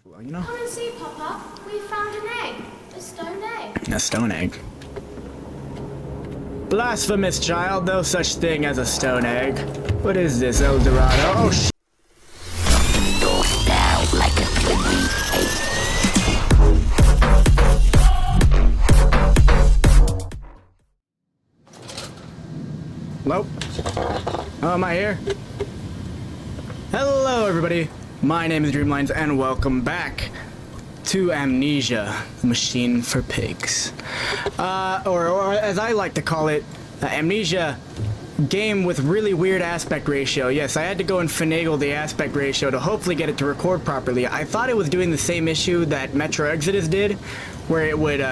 Well, you know? Come and see, Papa. We found an egg. A stone egg. A stone egg. Blasphemous child, no such thing as a stone egg. What is this, El Dorado? Oh, sh**. Hello? Oh, am I here? Hello, everybody. My name is Dreamlinez, and welcome back to Amnesia, the machine for pigs. Or as I like to call it, Amnesia game with really weird aspect ratio. Yes, I had to go and finagle the aspect ratio to hopefully get it to record properly. I thought it was doing the same issue that Metro Exodus did, where it would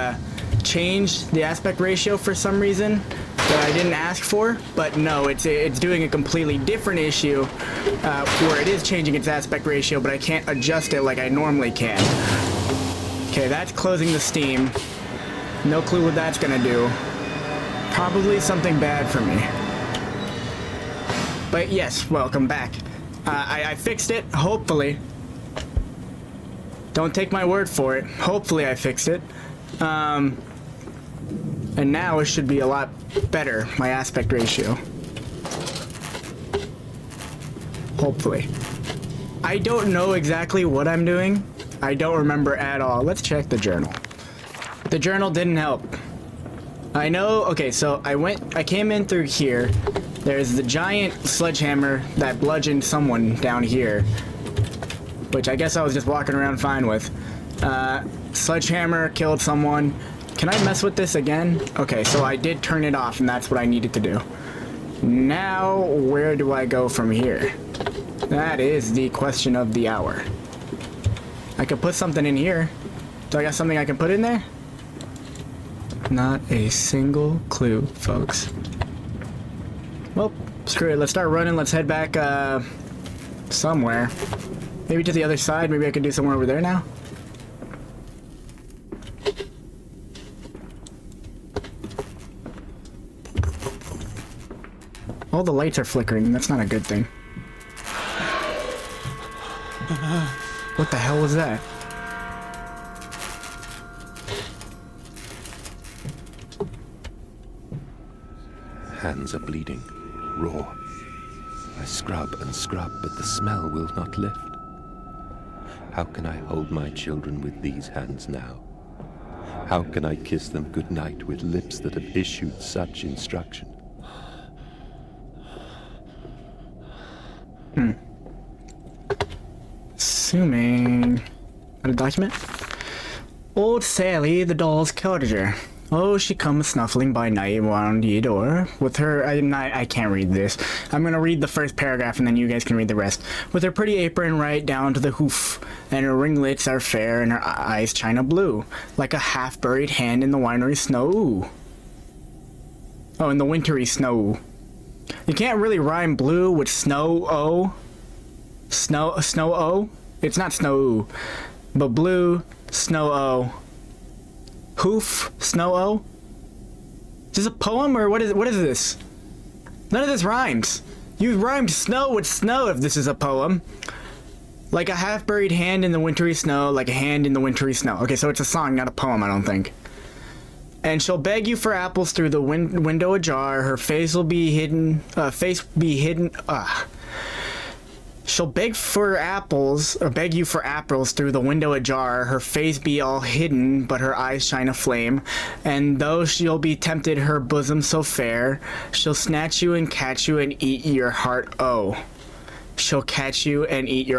change the aspect ratio for some reason that I didn't ask for, but no, it's doing a completely different issue where it is changing its aspect ratio, but I can't adjust it like I normally can. Okay, that's closing the Steam. No clue what that's gonna do. Probably something bad for me. But yes, welcome back. I fixed it, hopefully. Don't take my word for it. Hopefully I fixed it. And now it should be a lot better, my aspect ratio. Hopefully. I don't know exactly what I'm doing. I don't remember at all. Let's check the journal. The journal didn't help. I know, okay, so I came in through here. There's the giant sledgehammer that bludgeoned someone down here, which I guess I was just walking around fine with. Sledgehammer killed someone. Can I mess with this again? Okay, so I did turn it off, and that's what I needed to do. Now, where do I go from here? That is the question of the hour. I could put something in here. Do I got something I can put in there? Not a single clue, folks. Well, screw it. Let's start running. Let's head back, somewhere. Maybe to the other side. Maybe I can do somewhere over there now. All the lights are flickering. That's not a good thing. What the hell was that? Hands are bleeding, raw. I scrub and scrub, but the smell will not lift. How can I hold my children with these hands now? How can I kiss them goodnight with lips that have issued such instruction? Assuming... a document? Old Sally, the doll's cottager. Oh, she comes snuffling by night around ye door. With her... I can't read this. I'm gonna read the first paragraph and then you guys can read the rest. With her pretty apron right down to the hoof, and her ringlets are fair and her eyes china blue, like a half-buried hand in the winery snow. Oh, in the wintry snow. You can't really rhyme blue with snow-o. Snow-o? It's not snow-o. But blue, snow-o. Hoof, snow-o? Is this a poem or what is this? None of this rhymes. You rhymed snow with snow if this is a poem. Like a half-buried hand in the wintry snow, like a hand in the wintry snow. Okay, so it's a song, not a poem, I don't think. And she'll beg you for apples through the window ajar. Her face will be hidden. She'll beg for apples, or beg you for apples through the window ajar. Her face be all hidden, but her eyes shine a flame. And though she'll be tempted, her bosom so fair, she'll snatch you and catch you and eat your heart. Oh, she'll catch you and eat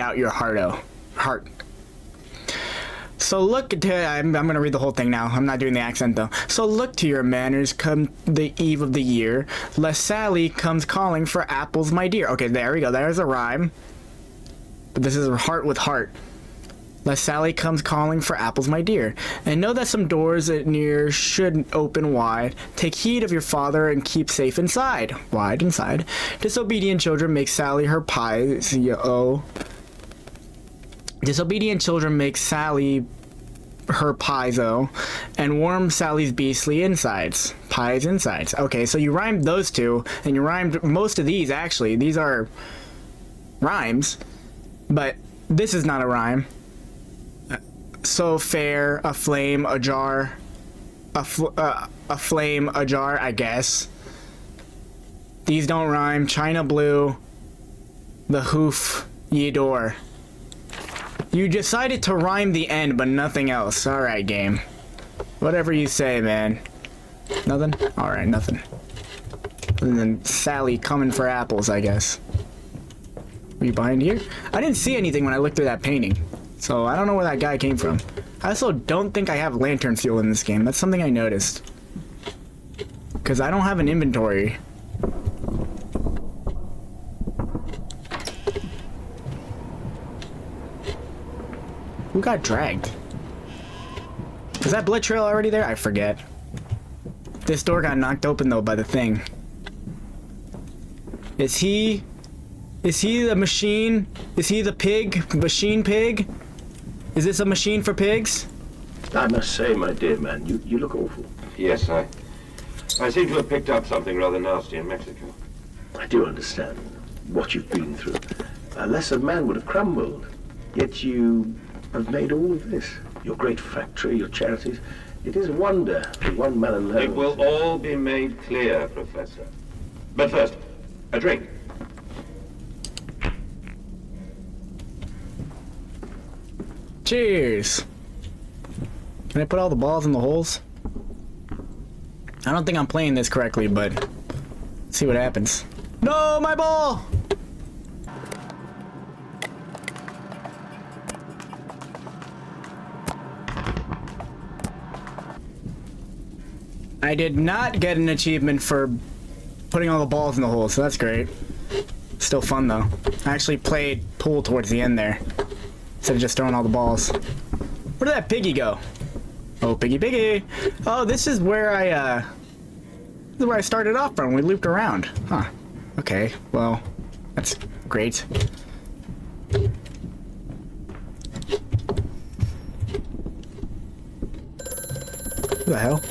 out your heart. So look to, I'm gonna read the whole thing now. I'm not doing the accent though. So look to your manners come the eve of the year, lest Sally comes calling for apples, my dear. Okay, there we go. There's a rhyme. But this is heart with heart. Lest Sally comes calling for apples, my dear. And know that some doors near should open wide. Take heed of your father and keep safe inside. Wide inside. Disobedient children make Sally her pies. Disobedient children make Sally her pies-o, and warm Sally's beastly insides. Pies insides. Okay, so you rhymed those two, and you rhymed most of these, actually. These are rhymes, but this is not a rhyme. so fair, a flame, a jar, a flame, a jar, I guess. These don't rhyme. China blue, the hoof, ye door. You decided to rhyme the end, but nothing else. Alright, game. Whatever you say, man. Nothing? Alright, nothing. And then Sally coming for apples, I guess. Are you behind here? I didn't see anything when I looked through that painting. So I don't know where that guy came from. I also don't think I have lantern fuel in this game. That's something I noticed. Because I don't have an inventory. Who got dragged? Is that blood trail already there? I forget. This door got knocked open though by the thing. Is he the machine? Is he the pig? Machine pig? Is this a machine for pigs? I must say, my dear man, you look awful. Yes, I seem to have picked up something rather nasty in Mexico. I do understand what you've been through. A lesser man would have crumbled. Yet you have made all of this. Your great factory, your charities. It is a wonder that one man alone... It will all be made clear, Professor. But first, a drink. Cheers. Can I put all the balls in the holes? I don't think I'm playing this correctly, but let's see what happens. No, my ball! I did not get an achievement for putting all the balls in the hole, so that's great. Still fun though. I actually played pool towards the end there, instead of just throwing all the balls. Where did that piggy go? Oh, piggy. Oh, this is where I started off from. We looped around. Huh. Okay, well, that's great. Who the hell?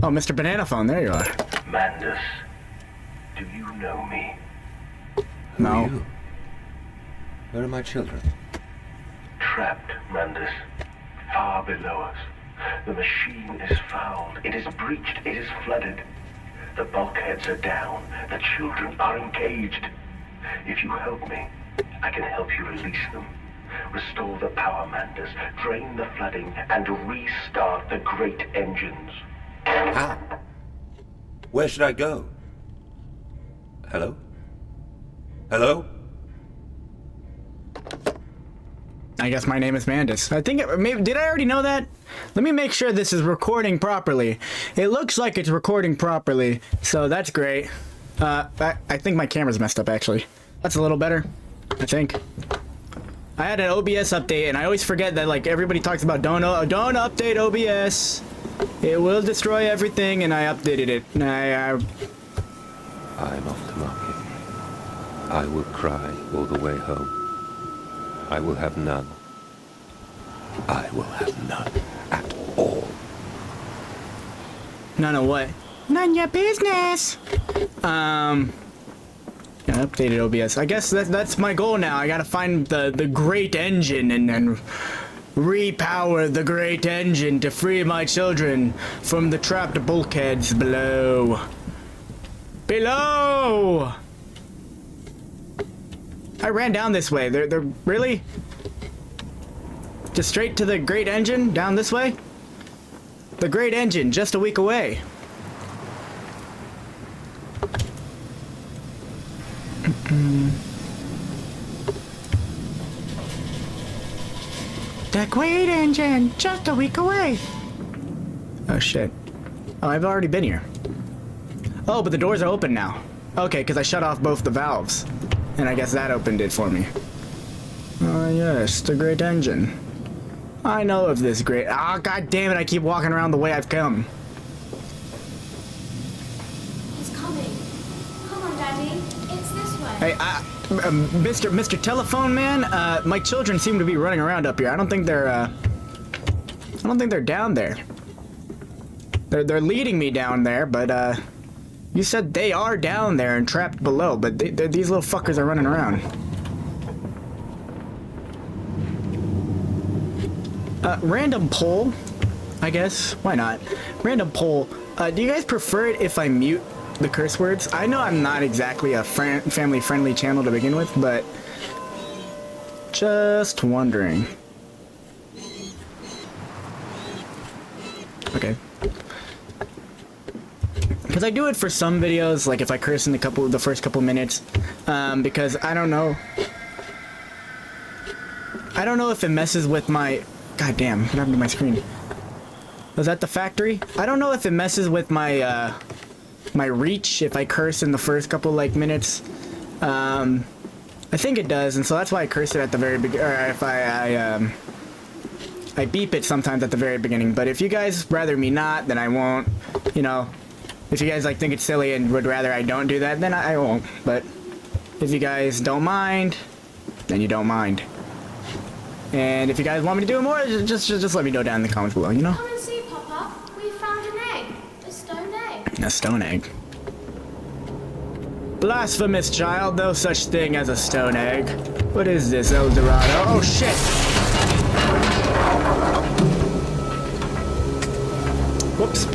Oh, Mr. Banana Phone, there you are. Mandus, do you know me? Who are No. you? Where are my children? Trapped, Mandus. Far below us. The machine is fouled. It is breached. It is flooded. The bulkheads are down. The children are engaged. If you help me, I can help you release them. Restore the power, Mandus. Drain the flooding and restart the great engines. How? Where should I go? Hello? Hello? I guess my name is Mandus. I think did I already know that? Let me make sure this is recording properly. It looks like it's recording properly, so that's great. I think my camera's messed up actually. That's a little better, I think. I had an OBS update, and I always forget that like everybody talks about don't update OBS. It will destroy everything, and I updated it. I am off to market. I will cry all the way home. I will have none. I will have none at all. None of what? None your business. Yeah, updated OBS. I guess that's my goal now. I gotta find the great engine and repower the great engine to free my children from the trapped bulkheads below. Below! I ran down this way. They're really? Just straight to the great engine? Down this way? The great engine, just a week away. The great engine, just a week away. Oh shit. Oh, I've already been here. Oh, but the doors are open now. Okay, because I shut off both the valves. And I guess that opened it for me. Oh yes, the great engine. I know of this great... Ah, god damn it, I keep walking around the way I've come. He's coming. Come on, Daddy. It's this way. Hey, Mr. Telephone Man, my children seem to be running around up here. I don't think they're down there. They're leading me down there, but, you said they are down there and trapped below, but these little fuckers are running around. Random poll, I guess. Why not? Random poll. Do you guys prefer it if I mute the curse words? I know I'm not exactly a family-friendly channel to begin with, but just wondering. Okay. Because I do it for some videos, like if I curse in the first couple minutes, because I don't know. I don't know if it messes with my... God damn, what happened to my screen? Was that the factory? I don't know if it messes with my, my reach if I curse in the first couple, like, minutes. I think it does, and so that's why I curse it at the very beginning, or if I beep it sometimes at the very beginning. But if you guys rather me not, then I won't, you know. If you guys, like, think it's silly and would rather I don't do that, then I won't. But if you guys don't mind, then you don't mind. And if you guys want me to do it more, just let me know down in the comments below, you know? Come and see, Papa. We found an egg. A stone egg. A stone egg. Blasphemous child, no such thing as a stone egg. What is this, El Dorado? Oh shit! Whoops.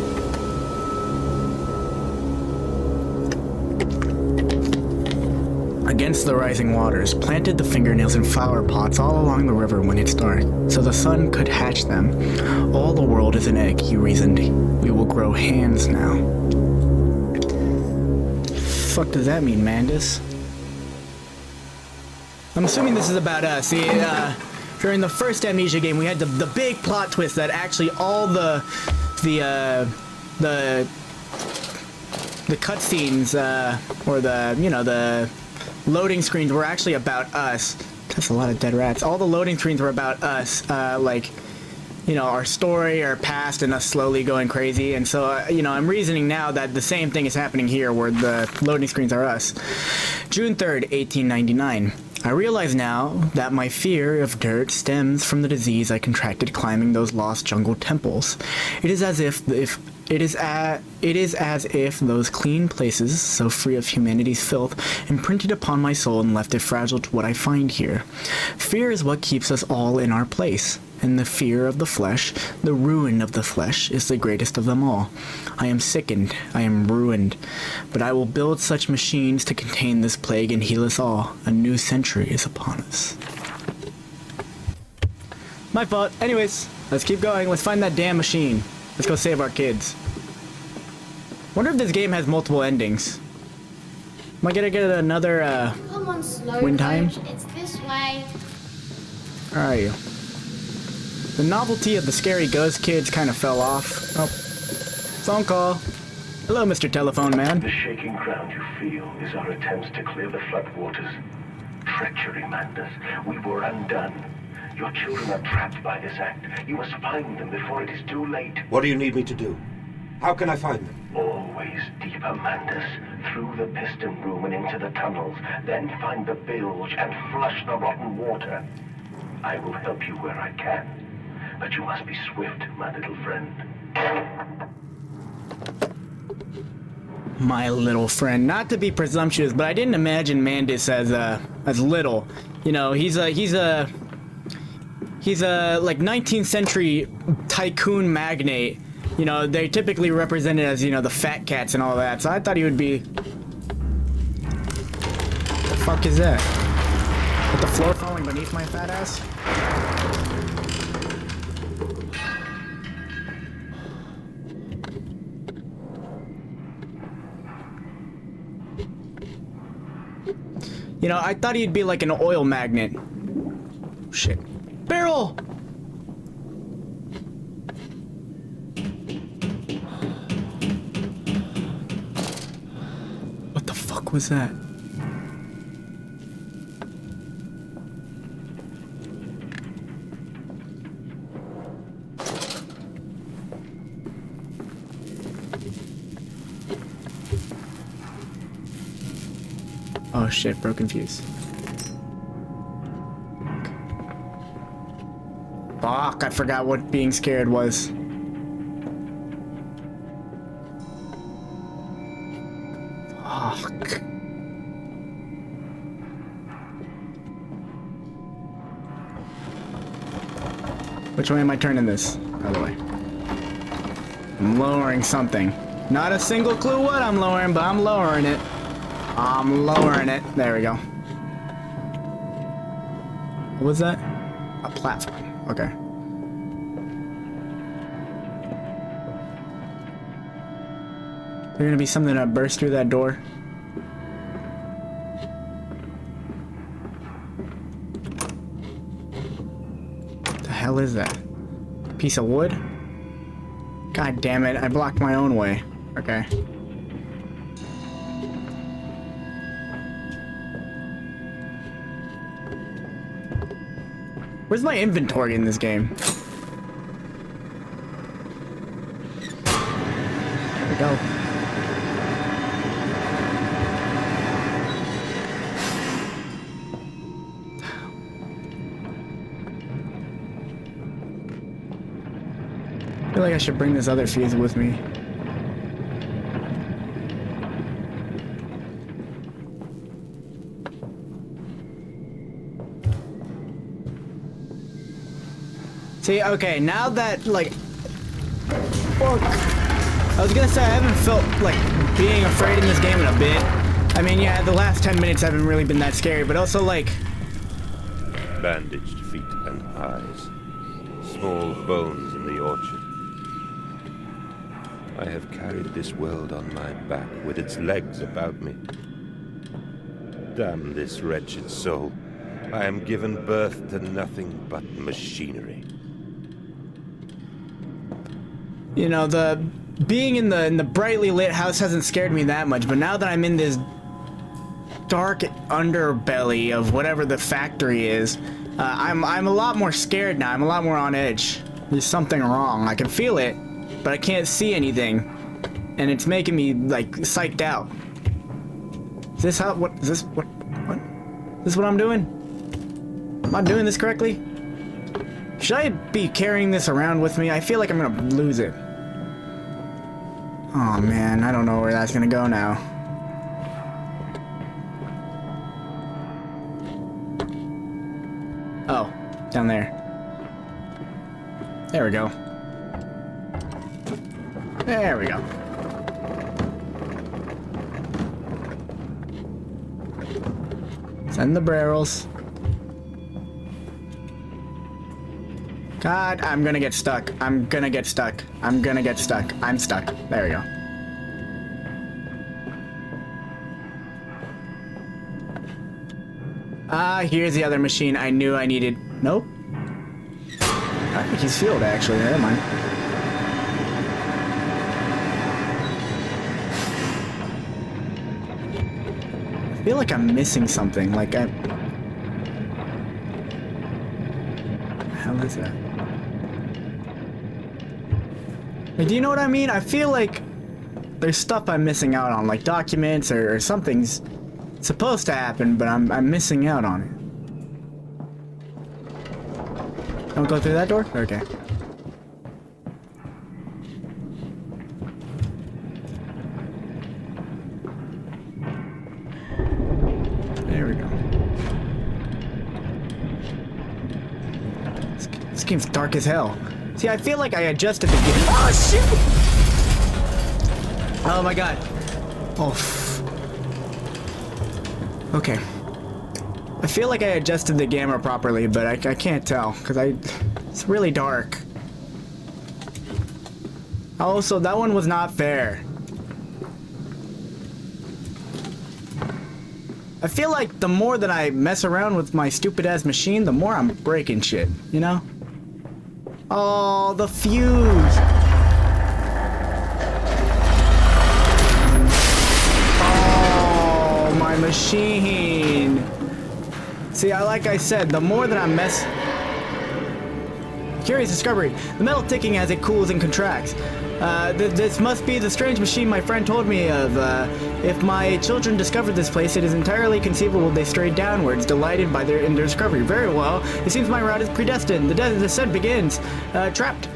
Against the rising waters, planted the fingernails in flower pots all along the river when it's dark, so the sun could hatch them. All the world is an egg, he reasoned. We will grow hands now. Fuck does that mean, Mandus? I'm assuming this is about us. See, during the first Amnesia game, we had the big plot twist that actually all the cutscenes, or the loading screens were actually about us. That's a lot of dead rats. All the loading screens were about us, like, you know, our story, our past, and us slowly going crazy. And so, you know, I'm reasoning now that the same thing is happening here, where the loading screens are us. June 3rd, 1899. I realize now that my fear of dirt stems from the disease I contracted climbing those lost jungle temples. It is as if those clean places, so free of humanity's filth, imprinted upon my soul and left it fragile to what I find here. Fear is what keeps us all in our place, and the fear of the flesh, the ruin of the flesh, is the greatest of them all. I am sickened, I am ruined, but I will build such machines to contain this plague and heal us all. A new century is upon us. My fault. Anyways, let's keep going. Let's find that damn machine. Let's go save our kids. Wonder if this game has multiple endings. Am I gonna get another, Come on, slow win time? coach. It's this way. Where are you? The novelty of the scary ghost kids kind of fell off. Oh. Phone call. Hello, Mr. Telephone Man. The shaking ground you feel is our attempts to clear the floodwaters. Treachery, Mandus. We were undone. Your children are trapped by this act. You must find them before it is too late. What do you need me to do? How can I find them? Always deeper, Mandus. Through the piston room and into the tunnels. Then find the bilge and flush the rotten water. I will help you where I can. But you must be swift, my little friend. My little friend. Not to be presumptuous, but I didn't imagine Mandus as little. You know, he's a like 19th century tycoon magnate. You know, they're typically represented as, you know, the fat cats and all that. So I thought he would be... The fuck is that? With the floor falling beneath my fat ass? You know, I thought he'd be like an oil magnet. Shit. Barrel! What the fuck was that? Oh shit, broken fuse. Fuck, I forgot what being scared was. Fuck. Which way am I turning this, by the way? I'm lowering something. Not a single clue what I'm lowering, but I'm lowering it. I'm lowering it. There we go. What was that? A platform. Okay. Is there gonna be something that bursts through that door? What the hell is that? Piece of wood? God damn it, I blocked my own way. Okay. Where's my inventory in this game? There we go. I feel like I should bring this other fuse with me. See, okay, now that, like... Fuck. I was gonna say, I haven't felt, like, being afraid in this game in a bit. I mean, yeah, the last 10 minutes haven't really been that scary, but also, like... Bandaged feet and eyes. Small bones in the orchard. I have carried this world on my back with its legs about me. Damn this wretched soul. I am given birth to nothing but machinery. You know, the being in the brightly lit house hasn't scared me that much, but now that I'm in this dark underbelly of whatever the factory is, I'm a lot more scared now. I'm a lot more on edge. There's something wrong. I can feel it, but I can't see anything, and it's making me like psyched out. Is this how? What is this? What? Is this what I'm doing? Am I doing this correctly? Should I be carrying this around with me? I feel like I'm gonna lose it. Oh man, I don't know where that's gonna go now. Oh, down there. There we go. There we go. Send the barrels. God, I'm gonna get stuck. I'm gonna get stuck. I'm gonna get stuck. I'm stuck. There we go. Ah, here's the other machine I knew I needed. Nope. I think he's fueled, actually. Never mind. I feel like I'm missing something. Like I... What the hell is that? Like, do you know what I mean? I feel like there's stuff I'm missing out on, like documents or something's supposed to happen, but I'm missing out on it. Don't go through that door? Okay. There we go. This game's dark as hell. See, I feel like I adjusted the game. Oh, shit! Oh my god. Oh. Okay. I feel like I adjusted the camera properly, but I can't tell, because it's really dark. Also, that one was not fair. I feel like the more that I mess around with my stupid-ass machine, the more I'm breaking shit, you know? Oh, the fuse! Oh, my machine! See, like I said, the more that I mess... Curious discovery. The metal ticking as it cools and contracts. This must be the strange machine my friend told me of. If my children discovered this place, it is entirely conceivable they strayed downwards, delighted by their discovery. Very well. It seems my route is predestined. The descent begins. Trapped.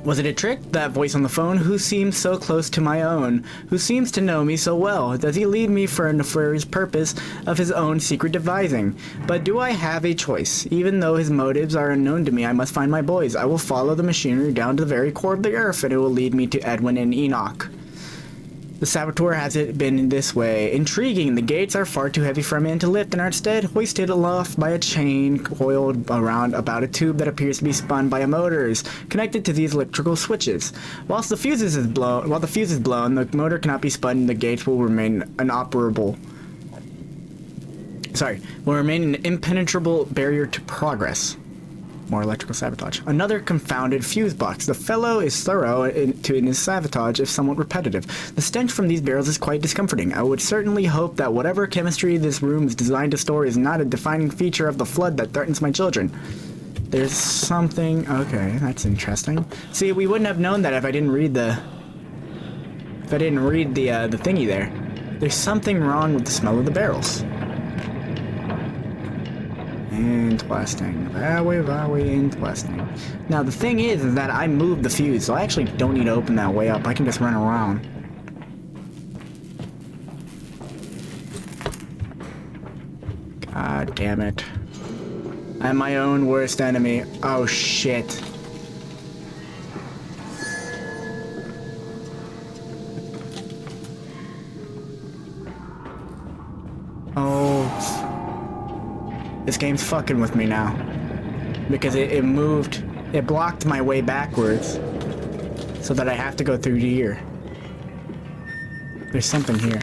Was it a trick? That voice on the phone? Who seems so close to my own? Who seems to know me so well? Does he lead me for a nefarious purpose of his own secret devising? But do I have a choice? Even though his motives are unknown to me, I must find my boys. I will follow the machinery down to the very core of the earth, and it will lead me to Edwin and Enoch. The saboteur has it been this way. Intriguing. The gates are far too heavy for a man to lift and are instead hoisted aloft by a chain coiled around about a tube that appears to be spun by motors connected to these electrical switches. While the fuse is blown, the motor cannot be spun. The gates will remain inoperable. Will remain an impenetrable barrier to progress. More electrical sabotage. Another confounded fuse box. The fellow is thorough in his sabotage, if somewhat repetitive. The stench from these barrels is quite discomforting. I would certainly hope that whatever chemistry this room is designed to store is not a defining feature of the flood that threatens my children. There's something... Okay, that's interesting. See, we wouldn't have known that if I didn't read the... the thingy there. There's something wrong with the smell of the barrels. Interesting. Very interesting. Now the thing is that I moved the fuse, so I actually don't need to open that way up. I can just run around. God damn it. I'm my own worst enemy. Oh shit. This game's fucking with me now. Because it moved, it blocked my way backwards. So that I have to go through here. There's something here.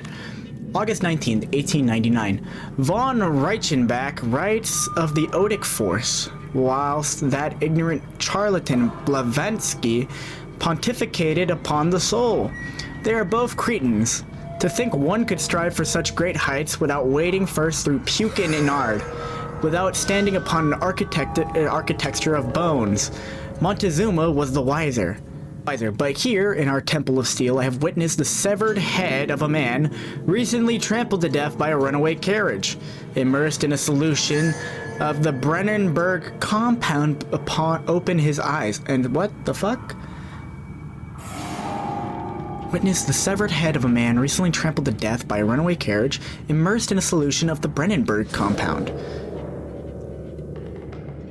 August 19th, 1899. Von Reichenbach writes of the Odic Force, whilst that ignorant charlatan Blavatsky pontificated upon the soul. They are both cretins. To think one could strive for such great heights without wading first through puke and nard. Without standing upon an architecture of bones. Montezuma was the wiser. But here, in our Temple of Steel, I have witnessed the severed head of a man recently trampled to death by a runaway carriage, immersed in a solution of the Brennenberg compound open his eyes. And what the fuck? Witnessed the severed head of a man recently trampled to death by a runaway carriage, immersed in a solution of the Brennenberg compound.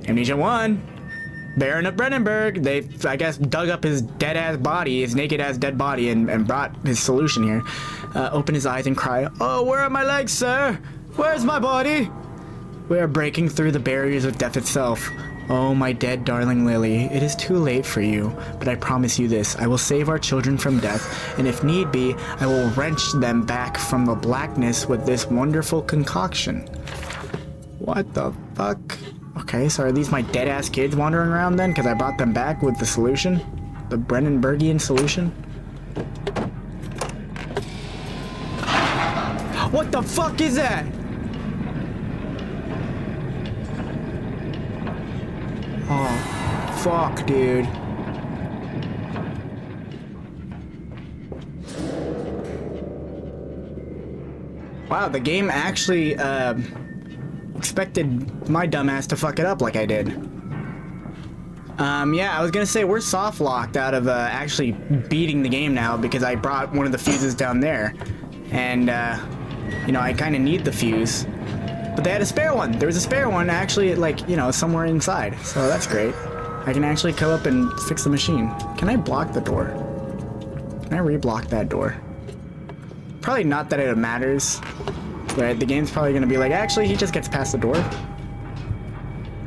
Amnesia 1. Baron of Brennenberg. They, I guess, dug up his dead-ass body, his naked-ass dead body, and brought his solution here. Open his eyes and cry, "Oh, where are my legs, sir? Where's my body?" We are breaking through the barriers of death itself. Oh, my dead darling Lily, it is too late for you, but I promise you this, I will save our children from death, and if need be, I will wrench them back from the blackness with this wonderful concoction. What the fuck? Okay, so are these my dead-ass kids wandering around then? Because I brought them back with the solution? The Brennenbergian solution? What the fuck is that? Oh, fuck, dude. Wow, the game actually, expected my dumbass to fuck it up like I did. Yeah, I was gonna say we're soft locked out of actually beating the game now because I brought one of the fuses down there, and you know, I kind of need the fuse, but they had a spare one. There was a spare one actually, like, you know, somewhere inside, so that's great. I can actually come up and fix the machine. Can I block the door? Can I re-block that door? Probably not that it matters. But the game's probably gonna be like, actually, he just gets past the door.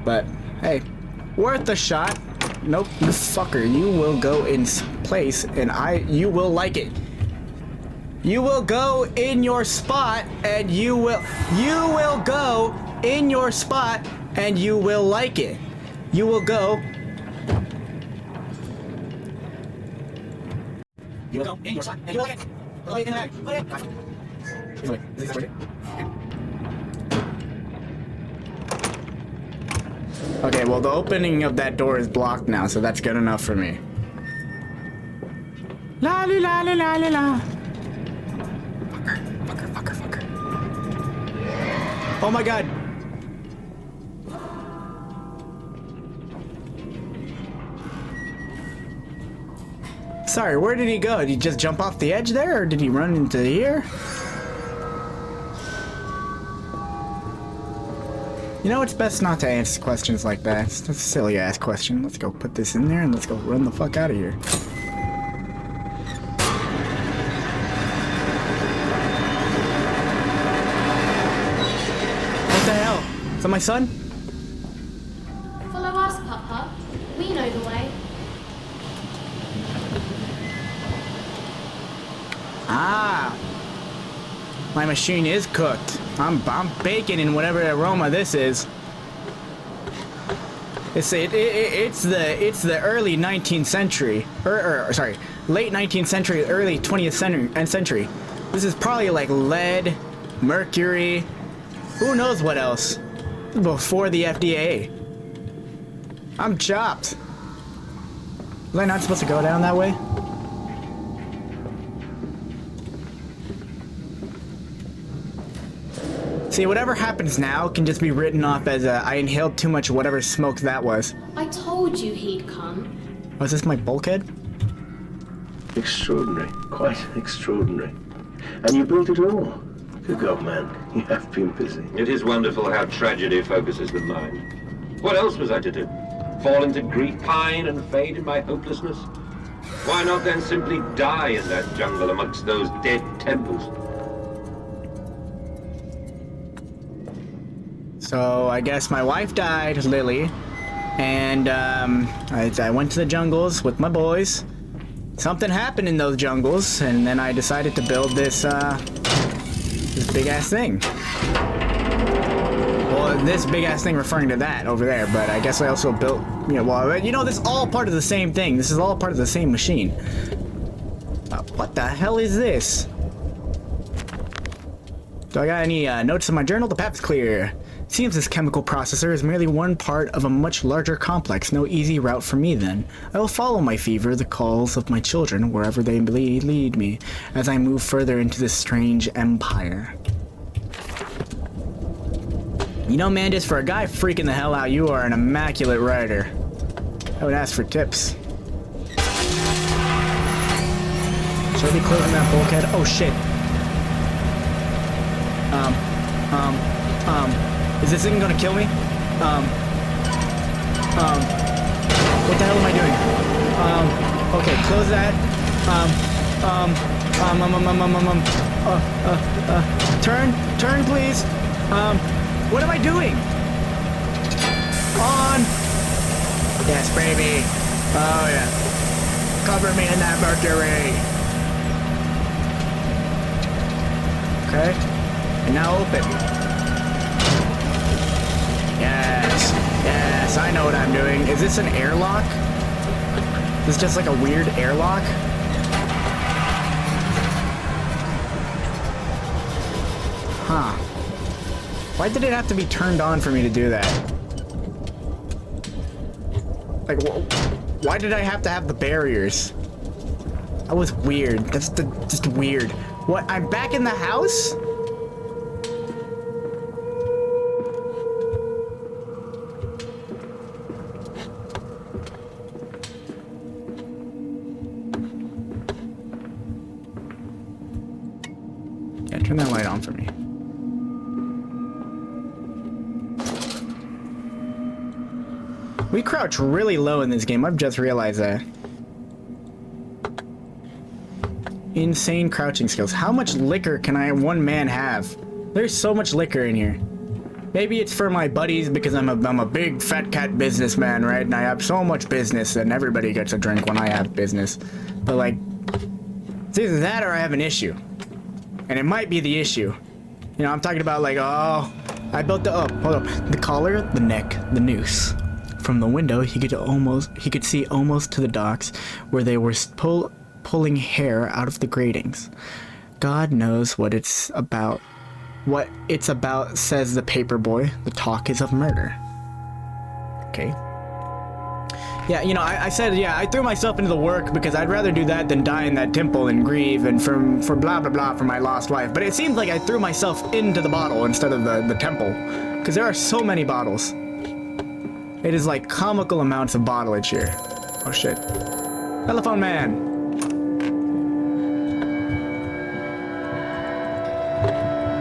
But, hey, worth a shot. Nope, you fucker, you will go in place, and you will like it. You will go in your spot, and you will go in your spot, and you will like it. You will go. You will go in your spot, and you will like it. Put it in the bag. Put it. Okay, well, the opening of that door is blocked now, so that's good enough for me. La li la li la li la. Fucker. Oh my god. Sorry, where did he go? Did he just jump off the edge there, or did he run into here? You know, it's best not to answer questions like that. It's a silly ass question. Let's go put this in there and let's go run the fuck out of here. What the hell? Is that my son? Follow us, Papa. We know the way. Ah, my machine is cooked. I'm baking in whatever aroma this is. It's the early 19th century, sorry, late 19th century, early 20th century. This is probably like lead, mercury, who knows what else. Before the FDA. I'm chopped. Was I not supposed to go down that way? See, whatever happens now can just be written off as I inhaled too much whatever smoke that was. I told you he'd come. Was this my bulkhead? Extraordinary. Quite extraordinary. And you built it all. Good God, man. You have been busy. It is wonderful how tragedy focuses the mind. What else was I to do? Fall into grief, pine, and fade in my hopelessness? Why not then simply die in that jungle amongst those dead temples? So I guess my wife died, Lily, and I went to the jungles with my boys. Something happened in those jungles, and then I decided to build this this big ass thing. Well, this big ass thing referring to that over there, but I guess I also built, this is all part of the same thing. This is all part of the same machine. What the hell is this? Do I got any notes in my journal? The path's clear. Seems this chemical processor is merely one part of a much larger complex. No easy route for me then. I will follow my fever, the calls of my children, wherever they lead me, as I move further into this strange empire. You know, Mandus, for a guy freaking the hell out, you are an immaculate writer. I would ask for tips. Should I be closing that bulkhead? Oh shit. Is this thing gonna kill me? What the hell am I doing? Okay, close that. Turn, please. What am I doing? On. Yes, baby. Oh yeah. Cover me in that mercury. Okay. And now open. Yes, I know what I'm doing. Is this an airlock? Is this just like a weird airlock? Huh. Why did it have to be turned on for me to do that? Like, why did I have to have the barriers? That was weird. That's just weird. What? I'm back in the house? Yeah, turn that light on for me. We crouch really low in this game. I've just realized that. Insane crouching skills. How much liquor can one man have? There's so much liquor in here. Maybe it's for my buddies because I'm a big fat cat businessman, right? And I have so much business and everybody gets a drink when I have business. But like, it's either that or I have an issue. And it might be the issue. You know, I'm talking about like, oh, I built hold up. The collar, the neck, the noose. From the window, he could see almost to the docks where they were pulling hair out of the gratings. God knows what it's about. What it's about, says the paper boy. The talk is of murder. Okay. Yeah, you know, I said, yeah, I threw myself into the work because I'd rather do that than die in that temple and grieve and for blah blah blah for my lost wife. But it seems like I threw myself into the bottle instead of the temple. Because there are so many bottles. It is like comical amounts of bottlage here. Oh shit. Telephone man.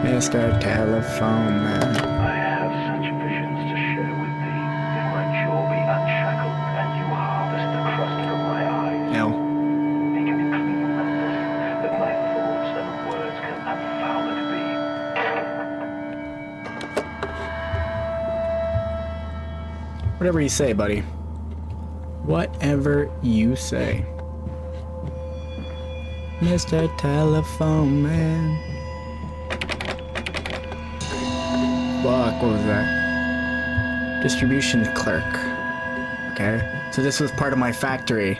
Mr. Telephone Man. I have such visions to share with thee. If my jaw be unshackled and you harvest the crust from my eyes, No. make it clean, Mandus, that my thoughts and words can unfouled be. Whatever you say, buddy. Whatever you say. Mr. Telephone Man. Fuck, what was that? Distribution clerk. Okay. So this was part of my factory,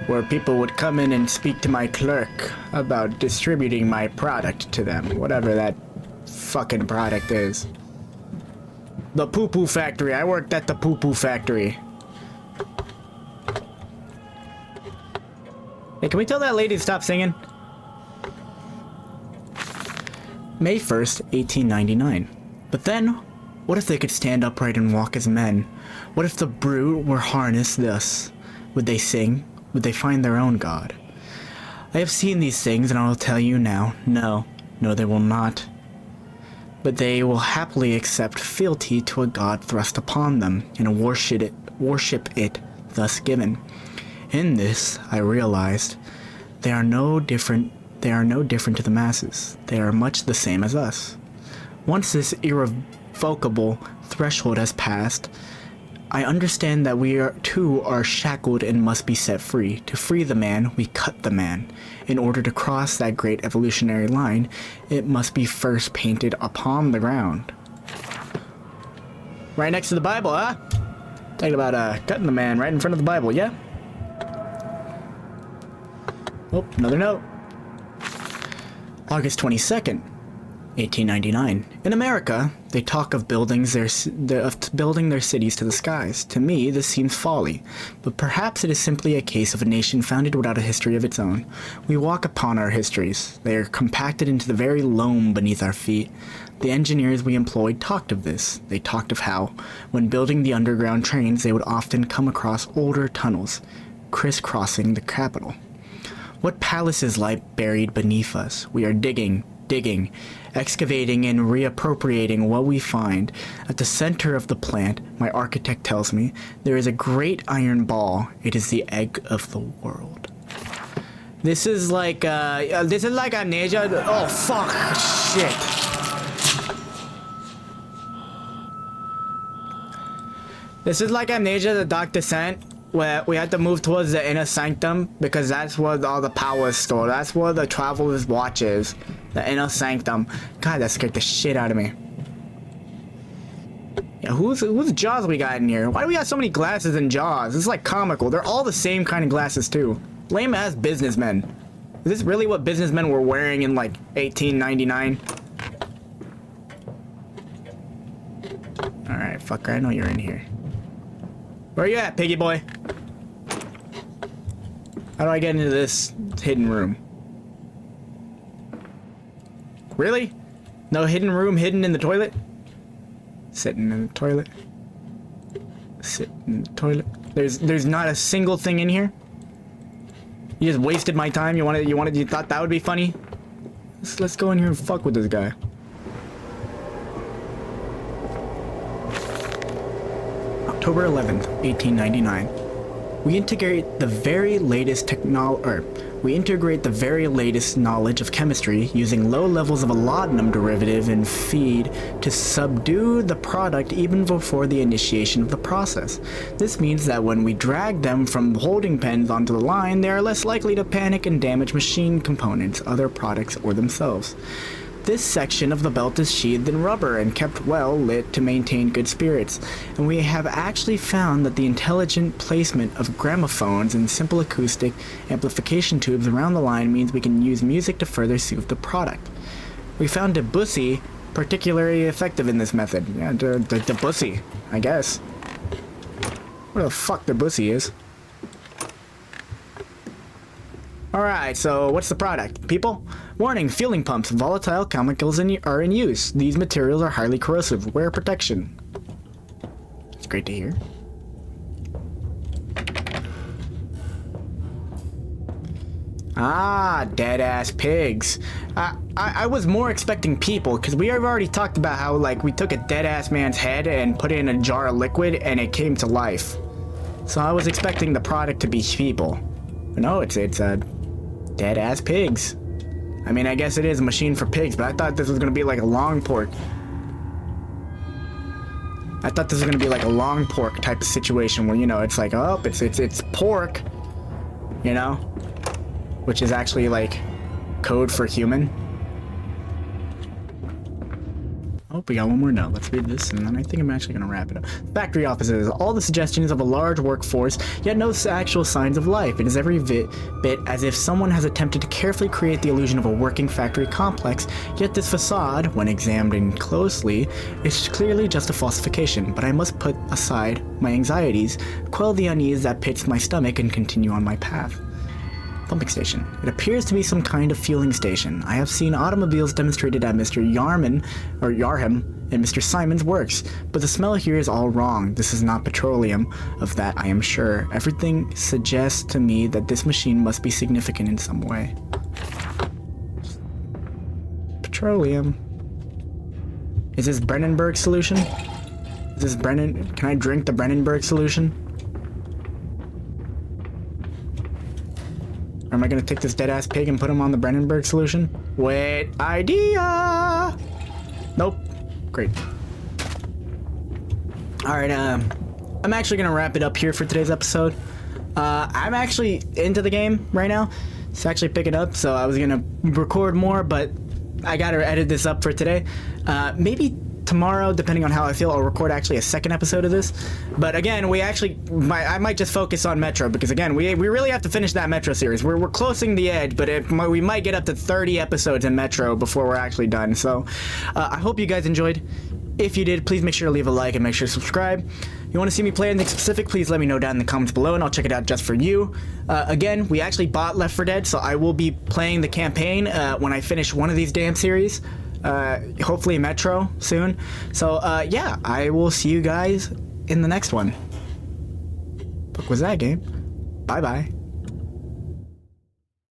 where people would come in and speak to my clerk about distributing my product to them. Whatever that fucking product is. The poo-poo factory. I worked at the poo-poo factory. Hey, can we tell that lady to stop singing? May 1st, 1899. But then, what if they could stand upright and walk as men? What if the brood were harnessed thus? Would they sing? Would they find their own God? I have seen these things, and I will tell you now, no, they will not. But they will happily accept fealty to a god thrust upon them, and worship it thus given. In this, I realized, they are no different to the masses. They are much the same as us. Once this irrevocable threshold has passed, I understand that we too are shackled and must be set free. To free the man, we cut the man. In order to cross that great evolutionary line, it must be first painted upon the ground. Right next to the Bible, huh? Talking about cutting the man right in front of the Bible, yeah? Oh, another note. August 22nd, 1899. In America, they talk of building their cities to the skies. To me, this seems folly, but perhaps it is simply a case of a nation founded without a history of its own. We walk upon our histories. They are compacted into the very loam beneath our feet. The engineers we employed talked of this. They talked of how, when building the underground trains, they would often come across older tunnels, crisscrossing the capital. What palaces lie buried beneath us? We are digging, excavating and reappropriating what we find. At the center of the plant, my architect tells me, there is a great iron ball. It is the egg of the world. This is like Amnesia. Oh, fuck. Shit. This is like Amnesia, the Dark Descent, where we had to move towards the inner sanctum because that's where all the power is stored. That's where the Traveler's Watch is. The inner sanctum. God, that scared the shit out of me. Yeah, whose Jaws we got in here? Why do we have so many glasses in Jaws? This is like comical. They're all the same kind of glasses too. Lame ass businessmen. Is this really what businessmen were wearing in like 1899? Alright, fucker, I know you're in here. Where are you at, piggy boy? How do I get into this hidden room? Really? No hidden room hidden in the toilet? Sitting in the toilet. Sit in the toilet. There's not a single thing in here? You just wasted my time? You thought that would be funny? Let's go in here and fuck with this guy. October 11th, 1899. We integrate the very latest knowledge of chemistry using low levels of a laudanum derivative in feed to subdue the product even before the initiation of the process. This means that when we drag them from holding pens onto the line, they are less likely to panic and damage machine components, other products, or themselves. This section of the belt is sheathed in rubber and kept well lit to maintain good spirits, and we have actually found that the intelligent placement of gramophones and simple acoustic amplification tubes around the line means we can use music to further soothe the product. We found Debussy particularly effective in this method. Yeah, Debussy, I guess. What the fuck Debussy is? Alright, so what's the product? People? Warning, fueling pumps. Volatile chemicals are in use. These materials are highly corrosive. Wear protection. It's great to hear. Ah, dead-ass pigs. I was more expecting people, because we have already talked about how, like, we took a dead-ass man's head and put it in a jar of liquid, and it came to life. So I was expecting the product to be people. But no, it's dead-ass pigs. I mean, I guess it is a machine for pigs, but I thought this was going to be like a long pork. I thought this was going to be like a long pork type of situation where, you know, it's like, oh, it's pork, you know? Which is actually like code for human. Oh, we got one more note. Let's read this, and then I think I'm actually going to wrap it up. Factory offices. All the suggestions of a large workforce, yet no actual signs of life. It is every bit as if someone has attempted to carefully create the illusion of a working factory complex, yet this facade, when examined closely, is clearly just a falsification. But I must put aside my anxieties, quell the unease that pits my stomach, and continue on my path. Pumping station. It appears to be some kind of fueling station. I have seen automobiles demonstrated at Mr. Yarham and Mr. Simon's works, but the smell here is all wrong. This is not petroleum, of that I am sure. Everything suggests to me that this machine must be significant in some way. Petroleum. Is this Brennenberg solution? Is this Can I drink the Brennenberg solution? Or am I gonna take this dead-ass pig and put him on the Brennenberg solution? Wait, idea! Nope. Great. Alright, I'm actually gonna wrap it up here for today's episode. I'm actually into the game right now. It's actually picking up, so I was gonna record more, but I gotta edit this up for today. Maybe tomorrow, depending on how I feel, I'll record actually a second episode of this. But again, I might just focus on Metro, because again, we really have to finish that Metro series. We're closing the edge, but we might get up to 30 episodes in Metro before we're actually done. So I hope you guys enjoyed. If you did, please make sure to leave a like and make sure to subscribe. If you want to see me play anything specific, please let me know down in the comments below, and I'll check it out just for you. Again, we actually bought Left 4 Dead, so I will be playing the campaign when I finish one of these damn series. Hopefully Metro soon. So yeah, I will see you guys in the next one. What was that game? Bye bye.